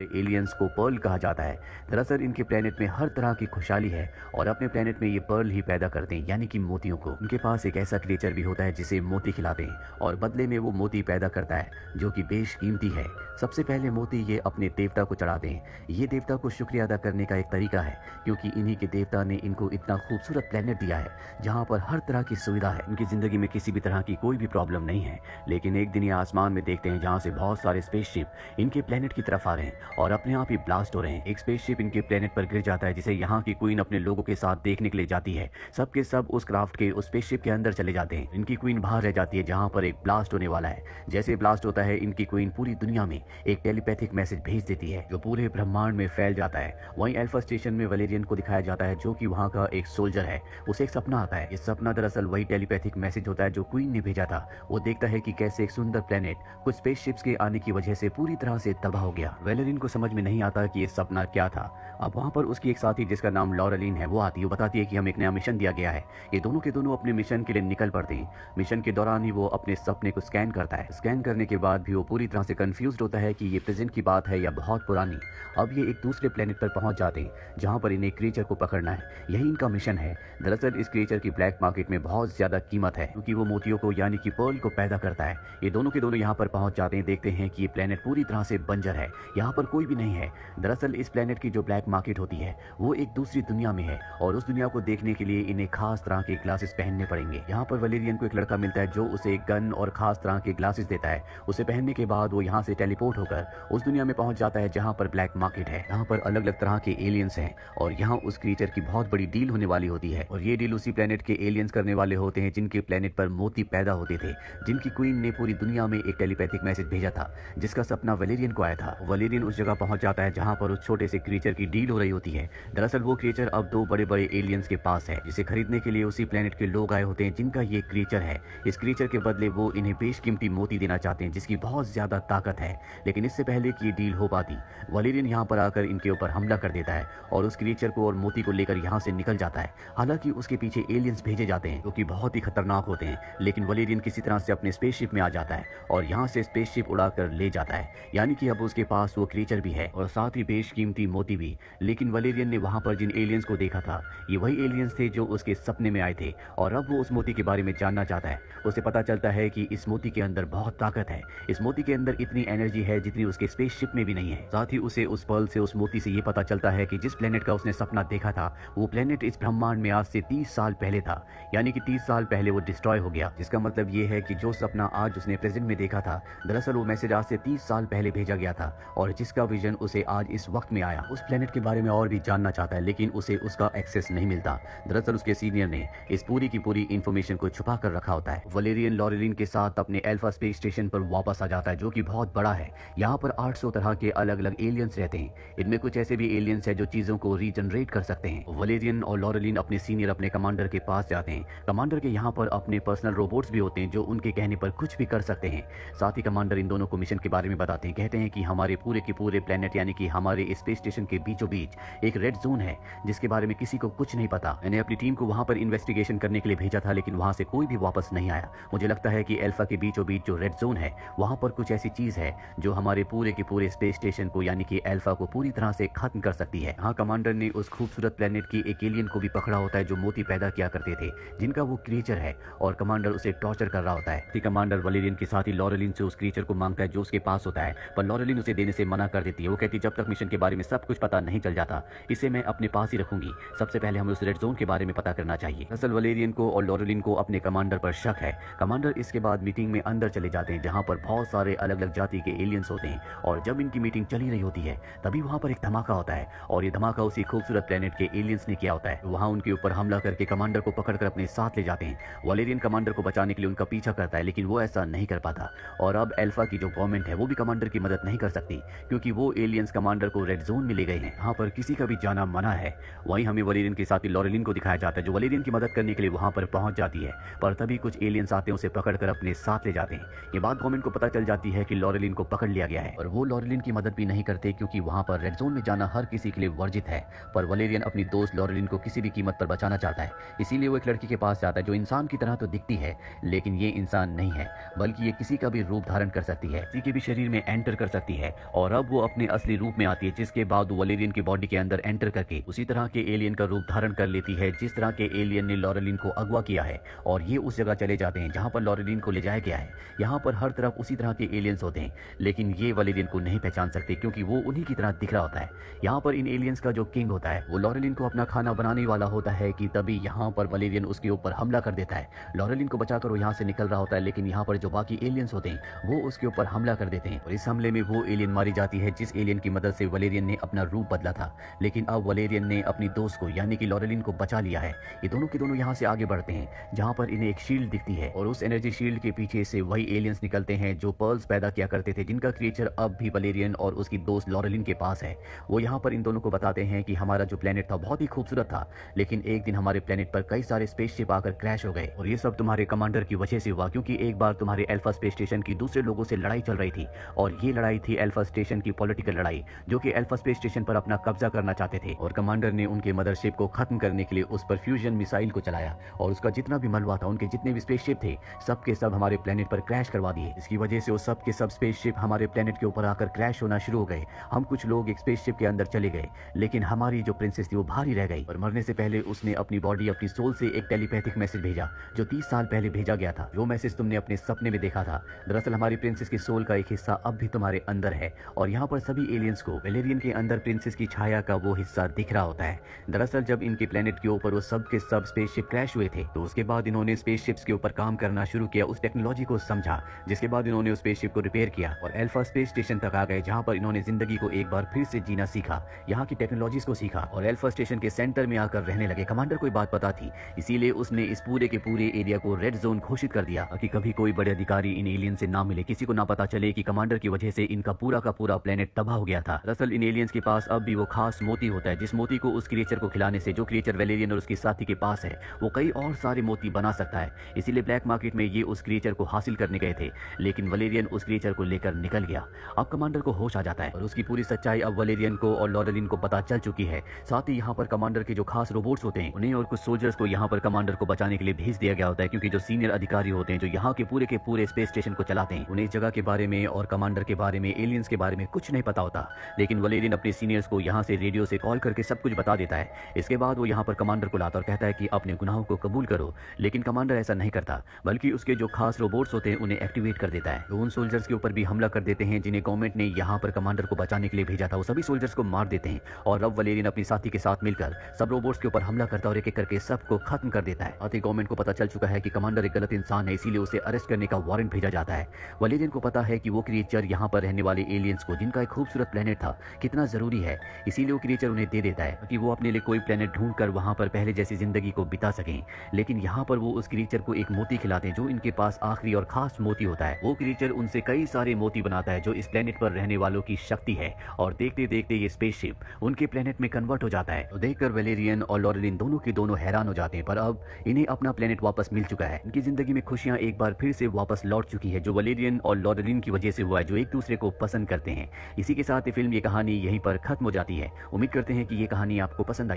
Aliens को Perl कहा जाता है। दरअसल इनके प्लेनेट में हर तरह की खुशहाली है और अपने प्लेनेट में ये पर्ल ही पैदा करते हैं, यानी कि मोतियों को। इनके पास एक ऐसा क्रिएचर भी होता है जिसे मोती खिलाते हैं और बदले में वो मोती पैदा करता है जो कि बेशकीमती है। सबसे पहले मोती ये अपने देवता को चढ़ाते हैं। ये देवता को शुक्रिया अदा करने का एक तरीका है, क्योंकि इन्हीं के देवता ने इनको इतना खूबसूरत प्लेनेट दिया है जहाँ पर हर तरह की सुविधा है। इनकी जिंदगी में किसी भी तरह की कोई भी प्रॉब्लम नहीं है। लेकिन एक दिन ये आसमान में देखते हैं जहाँ से बहुत सारे स्पेसशिप इनके प्लेनेट की तरफ आ रहे हैं और अपने आप ही ब्लास्ट हो रहे हैं। एक स्पेसशिप इनके प्लेनेट पर गिर जाता है जिसे यहाँ की क्वीन अपने लोगों के साथ देखने के लिए जाती है। सब के सब उस क्राफ्ट के उस स्पेसशिप के अंदर चले जाते हैं। इनकी क्वीन बाहर रह जाती है जहाँ पर एक ब्लास्ट होने वाला है। जैसे ब्लास्ट होता है, इनकी क्वीन पूरी दुनिया में एक टेलीपैथिक मैसेज भेज देती है जो पूरे ब्रह्मांड में फैल जाता है। वहीं अल्फा स्टेशन में वलेरियन को दिखाया जाता है जो कि वहाँ का एक सोल्जर है। उसे एक सपना आता है। इस सपना दरअसल वही टेलीपैथिक मैसेज होता है जो क्वीन ने भेजा था। वो देखता है कि कैसे एक सुंदर प्लेनेट कुछ स्पेसशिप्स के आने की वजह से पूरी तरह से तबाह हो गया। वलेरियन को समझ में नहीं आता कि ये सपना क्या था। अब वहाँ पर उसकी एक साथी जिसका नाम लॉरेलिन है वो आती है। वो बताती है कि हमें एक नया मिशन दिया गया है। ये दोनों के दोनों अपने मिशन के लिए निकल पड़ते हैं। मिशन के दौरान ही वो अपने सपने को स्कैन करता है। स्कैन करने के बाद भी वो पूरी तरह से कंफ्यूज होता है कि ये प्रेजेंट की बात है या बहुत पुरानी। अब ये एक दूसरे प्लेनेट पर पहुंच जाते हैं जहां पर इन्हें क्रिएचर को पकड़ना है। यही इनका मिशन है। दरअसल इस क्रिएचर की ब्लैक मार्केट में बहुत ज्यादा कीमत है क्योंकि वो मोतियों को यानी कि पर्ल को पैदा करता है। ये दोनों के दोनों यहाँ पर पहुंच जाते हैं। देखते हैं कि ये प्लेनेट पूरी तरह से बंजर है, यहाँ पर कोई भी नहीं है। दरअसल इस प्लेनेट की जो ब्लैक मार्केट होती है वो एक दूसरी दुनिया में है और उस दुनिया को देखने के लिए इन्हें खास तरह के ग्लासेस पहनने पड़ेंगे। यहाँ पर वलेरियन को एक लड़का मिलता है जो उसे एक गन और खास तरह के ग्लासेस देता है। उसे पहनने के बाद वो यहाँ से टेलीपोर्ट होकर उस दुनिया में पहुंच जाता है जहाँ पर ब्लैक मार्केट है। यहाँ पर अलग अलग तरह के एलियंस हैं और यहाँ उस क्रिएचर की बहुत बड़ी डील होने वाली होती है और ये डील उसी प्लेनेट के एलियंस करने वाले होते हैं जिनके प्लेनेट पर मोती पैदा होते थे, जिनकी क्वीन ने पूरी दुनिया में एक टेलीपैथिक मैसेज भेजा था जिसका सपना वलेरियन को आया था। वलेरियन उस जगह पहुंच जाता है जहाँ पर उस छोटे से क्रिएचर की डील हो रही होती है। दरअसल वो क्रिएचर अब दो बड़े बड़े एलियंस के पास है जिसे खरीदने के लिए उसी प्लेनेट के लोग आए होते हैं जिनका ये क्रिएचर है। इस क्रिएचर के बदले वो इन्हें बेशकीमती मोती देना चाहते हैं जिसकी बहुत ज्यादा ताकत है। लेकिन इससे पहले कि ये डील हो पाती, वलेरियन यहाँ पर आकर इनके ऊपर हमला कर देता है और उस क्रिएचर को और मोती को लेकर यहाँ से निकल जाता है। हालांकि उसके पीछे एलियंस भेजे जाते हैं जो कि बहुत ही खतरनाक होते हैं, लेकिन वलेरियन किसी तरह से अपने स्पेसशिप में आ जाता है और यहाँ से स्पेसशिप उड़ाकर ले जाता है। यानी कि अब उसके पास वो क्रिएचर भी है और साथ ही बेशकीमती मोती भी। लेकिन वलेरियन ने वहाँ पर जिन एलियंस को देखा था ये वही एलियंस थे जो उसके सपने में आए थे और अब वो उस मोती के बारे में जानना चाहता है। उसे पता चलता है कि इस मोती के अंदर बहुत ताकत है। इस मोती के अंदर इतनी एनर्जी है जितनी उसके स्पेसशिप में भी नहीं है। साथ ही उसे उस पर्ल से, उस मोती से ये पता चलता है कि जिस प्लेनेट का उसने सपना देखा था वो प्लेनेट इस ब्रह्मांड में आज से 30 साल पहले था। यानी कि 30 साल पहले वो डिस्ट्रॉय हो गया, जिसका मतलब ये है कि जो सपना आज उसने प्रेजेंट में देखा था दरअसल वो मैसेज आज से 30 साल पहले भेजा गया था और जिसका विजन उसे आज इस वक्त में आया। उस प्लेनेट के बारे में और भी जानना चाहता है लेकिन उसे उसका एक्सेस नहीं मिलता। दरअसल उसके सीनियर ने इस पूरी की पूरी इंफॉर्मेशन को छुपा कर रखा होता है। वलेरियन लॉरेलिन के साथ अपने अल्फा स्पेस स्टेशन पर वापस आ जाता है जो कि बहुत बड़ा है। यहाँ पर 800 तरह के अलग अलग एलियंस रहते हैं। इनमें कुछ ऐसे भी एलियंस है जो चीजों को रीजनरेट कर सकते हैं। वलेरियन और लॉरेलिन अपने सीनियर, अपने कमांडर के पास जाते हैं। कमांडर के यहाँ पर अपने पर्सनल रोबोट्स भी होते हैं जो उनके कहने पर कुछ भी कर सकते हैं। साथ ही कमांडर इन दोनों को मिशन के बारे में बताते हैं। कहते हैं कि हमारे पूरे के पूरे प्लेनेट यानी कि हमारे स्पेस स्टेशन के बीचों बीच एक रेड जोन है जिसके बारे में किसी को कुछ नहीं पता। मैंने अपनी टीम को वहां पर इन्वेस्टिगेशन करने के लिए भेजा था लेकिन वहां से कोई भी वापस नहीं आया। मुझे लगता है कि अल्फा के बीचों बीच जो रेड जोन है वहां पर कुछ ऐसी चीज है जो हमारे पूरे के पूरे स्पेस स्टेशन को यानी कि अल्फा को पूरी तरह से खत्म कर सकती है। हाँ, कमांडर ने उस खूबसूरत प्लेनेट की एक एलियन को भी पकड़ा होता है जो मोती पैदा किया करते थे, जिनका वो क्रिएचर है और कमांडर उसे टॉर्चर कर रहा होता है। कमांडर वलेरियन के साथ ही लॉरेलिन से उस क्रिएचर को मांगता है जो उसके पास होता है, पर लॉरेलिन उसे देने से मना कर देती है। वो कहती है जब तक मिशन के बारे में सब कुछ पता नहीं चल जाता इसे मैं अपने पास ही रखूंगी। सबसे पहले हमें उस रेड जोन के बारे में पता करना चाहिए। असल वलेरियन को और लॉरेलिन को अपने कमांडर पर शक है। कमांडर इसके बाद मीटिंग में अंदर चले जाते हैं जहां पर बहुत सारे अलग अलग जाति के एलियंस होते हैं और जब इनकी मीटिंग चली रही होती है तभी वहां पर एक धमाका होता है और ये धमाका उसी खूबसूरत प्लेनेट के एलियंस ने किया होता है। वहां उनके ऊपर हमला करके कमांडर को पकड़कर अपने साथ ले जाते हैं। वलेरियन कमांडर को बचाने के लिए उनका पीछा करता है लेकिन वो ऐसा नहीं कर पाता और अब अल्फा की जो गवर्नमेंट है वो भी कमांडर की मदद नहीं कर सकती क्योंकि वो एलियंस कमांडर को रेड जोन में ले गए हैं। यहाँ पर किसी का भी जाना मना है। वहीं हमें वलेरियन के साथ ही लॉरेलिन को दिखाया जाता है जो वलेरियन की मदद करने के लिए वहां पर पहुंच जाती है, पर तभी कुछ एलियंस आते हैं उसे पकड़कर अपने साथ ले जाते हैं। ये बात गवर्नमेंट को पता चल जाती है कि लॉरेलिन को पकड़ लिया गया है और वो लॉरेलिन की मदद भी नहीं करते क्योंकि वहां पर रेड जोन में जाना हर किसी के लिए वर्जित है। पर वलेरियन अपनी दोस्त लॉरेलिन को किसी भी कीमत पर बचाना चाहता है, इसीलिए वो एक लड़की के पास जाता है जो इंसान की तरह तो दिखती है लेकिन ये इंसान नहीं है बल्कि ये किसी का भी रूप धारण कर सकती है, किसी के भी शरीर में एंटर कर सकती है और अब अब वो अपने असली रूप में आती है, जिसके बाद वो वलेरियन की बॉडी के अंदर एंटर करके उसी तरह के एलियन का रूप धारण कर लेती है जिस तरह के एलियन ने लॉरेलिन को अगवा किया है। और ये उस जगह चले जाते हैं जहां पर लॉरेलिन को ले जाया गया है। यहाँ पर हर तरफ उसी तरह के एलियंस होते हैं, लेकिन ये वलेरियन को नहीं पहचान सकते क्योंकि वो उन्हीं की तरह दिख रहा होता है। यहाँ पर इन एलियंस का जो किंग होता है वो लॉरेलिन को अपना खाना बनाने वाला होता है कि तभी यहाँ पर वलेरियन उसके ऊपर हमला कर देता है। लॉरेलिन को बचाकर वो यहाँ से निकल रहा होता है, लेकिन यहाँ पर जो बाकी एलियंस होते हैं वो उसके ऊपर हमला कर देते हैं और इस हमले में वो एलियन मारी जाती है जिस एलियन की मदद से वलेरियन ने अपना रूप बदला था। लेकिन अब वलेरियन ने अपनी दोस्त को यानी कि लॉरेलिन को बचा लिया है। ये दोनों के दोनों यहाँ से आगे बढ़ते हैं जहाँ पर इन्हें एक शील्ड दिखती है और उस एनर्जी शील्ड के पीछे से वही एलियंस निकलते हैं जो पर्ल्स पैदा किया करते थे, जिनका क्रिएचर अब भी वलेरियन और उसकी दोस्त लॉरेलिन के पास है। वो यहाँ पर इन दोनों को बताते हैं कि हमारा जो प्लेनेट था बहुत ही खूबसूरत था, लेकिन एक दिन हमारे प्लेनेट पर कई सारे स्पेसशिप आकर क्रैश हो गए और ये सब तुम्हारे कमांडर की वजह से हुआ, क्योंकि एक बार तुम्हारे अल्फा स्पेस स्टेशन की दूसरे लोगों से लड़ाई चल रही थी और ये लड़ाई थी अल्फा स्टेशन की पॉलिटिकल लड़ाई, जो कि अल्फा स्पेस स्टेशन पर अपना कब्जा करना चाहते थे और कमांडर ने उनके मदरशिप को खत्म करने के लिए उस पर फ्यूजन मिसाइल को चलाया और उसका जितना भी मलबा था, उनके जितने भी स्पेसशिप थे, सब के सब हमारे प्लेनेट पर क्रैश करवा दिए। इसकी वजह से वो सब के सब स्पेसशिप हमारे प्लेनेट के ऊपर आकर क्रैश होना शुरू हो गए। हम कुछ लोग एक स्पेसशिप के अंदर चले गए, लेकिन हमारी जो प्रिंसेस थी वो बाहर ही रह गई और मरने से पहले उसने अपनी बॉडी, अपनी सोल से एक टेलीपैथिक मैसेज भेजा जो 30 साल पहले भेजा गया था। जो मैसेज तुमने अपने सपने में देखा था, दरअसल हमारी प्रिंसेस की सोल का एक हिस्सा अब भी तुम्हारे अंदर है और यहाँ पर सभी एलियंस को वलेरियन के अंदर प्रिंसेस की छाया का वो हिस्सा दिख रहा होता है। दरअसल जब इनके प्लेनेट के ऊपर वो सब के सब स्पेसशिप क्रैश हुए थे तो उसके बाद इन्होंने स्पेसशिप्स के ऊपर काम करना शुरू किया, उस टेक्नोलॉजी को समझा, जिसके बाद इन्होंने उस स्पेसशिप को रिपेयर किया और अल्फा स्पेस स्टेशन तक आ गए जहाँ पर इन्होंने जिंदगी को एक बार फिर से जीना सीखा, यहाँ की टेक्नोलॉजीज को सीखा और अल्फा स्टेशन के सेंटर में आकर रहने लगे। कमांडर को बात पता थी, इसीलिए उसने इस पूरे के पूरे एरिया को रेड जोन घोषित कर दिया ताकि कभी कोई बड़े अधिकारी इन एलियन से ना मिले, किसी को ना पता चले कि कमांडर की वजह से इनका पूरा का पूरा प्लेनेट तबाह हो गया था। दरअसल इन एलियंस के पास अब भी वो खास मोती होता है जिस मोती को उस क्रिएचर को खिलाने से, जो क्रिएचर वलेरियन और उसके साथी के पास है, वो कई और सारे मोती बना सकता है। इसीलिए ब्लैक मार्केट में ये उस क्रिएचर को हासिल करने गए थे, लेकिन वलेरियन उस क्रिएचर को लेकर निकल गया। अब कमांडर को होश आ जाता है और उसकी पूरी सच्चाई अब वलेरियन को और लॉरेलिन को पता चल चुकी है। साथ ही यहाँ पर कमांडर के जो खास रोबोट्स होते हैं उन्हें और कुछ सोल्जर्स को यहाँ पर कमांडर को बचाने के लिए भेज दिया गया होता है, क्योंकि जो सीनियर अधिकारी होते हैं जो यहाँ के पूरे स्पेस स्टेशन को चलाते हैं, उन्हें इस जगह के बारे में और कमांडर के बारे में, एलियंस के बारे में कुछ नहीं पता होता। लेकिन वलेरियन अपने सीनियर्स को यहाँ से रेडियो से कॉल करके सब कुछ बता देता है। इसके बाद वो यहाँ पर कमांडर को लाता और कहता है कि अपने गुनाहों को कबूल करो, लेकिन कमांडर ऐसा नहीं करता, बल्कि उसके जो खास रोबोट्स होते हैं उन्हें एक्टिवेट कर देता है। तो उन सोल्जर्स के ऊपर भी हमला कर देते हैं जिन्हें गवर्नमेंट ने यहाँ पर कमांडर को बचाने के लिए भेजा था। वो सभी सोल्जर्स को मार देते हैं और अब वलेरियन अपनी साथी के साथ मिलकर सब रोबोट्स के ऊपर हमला करता है और एक एक करके सबको खत्म कर देता है। आते गवर्नमेंट को पता चल चुका है कि कमांडर एक गलत इंसान है, इसीलिए उसे अरेस्ट करने का वारंट भेजा जाता है। वलेरियन को पता है कि वो क्रिएचर यहाँ पर रहने वाले एलियंस को, जिनका एक खूबसूरत प्लेनेट था, कितना जरूरी है, इसीलिए वो क्रिएचर उन्हें दे देता है कि वो अपने लिए कोई प्लेनेट ढूंढकर वहां पर पहले जैसी जिंदगी को बिता सकें। लेकिन यहाँ पर वो उस क्रिएचर को एक मोती खिलाते हैं जो इनके पास आखिरी और खास मोती होता है। वो क्रिएचर उनसे कई सारे मोती बनाता है जो इस प्लेनेट पर रहने वालों की शक्ति है और देखते देखते ये स्पेसशिप उनके प्लेनेट में कन्वर्ट हो जाता है। तो देखकर वलेरियन और लॉरेलिन दोनों के दोनों हैरान हो जाते हैं, पर अब इन्हें अपना प्लेनेट वापस मिल चुका है। इनकी जिंदगी में खुशियां एक बार फिर से वापस लौट चुकी है, जो वलेरियन और लॉरेलिन की वजह से हुआ है, जो एक दूसरे को पसंद करते हैं। इसी के साथ ये फिल्म, ये कहानी यहीं पर खत्म हो जाती है। उम्मीद करते हैं कि ये कहानी आपको पसंद आई।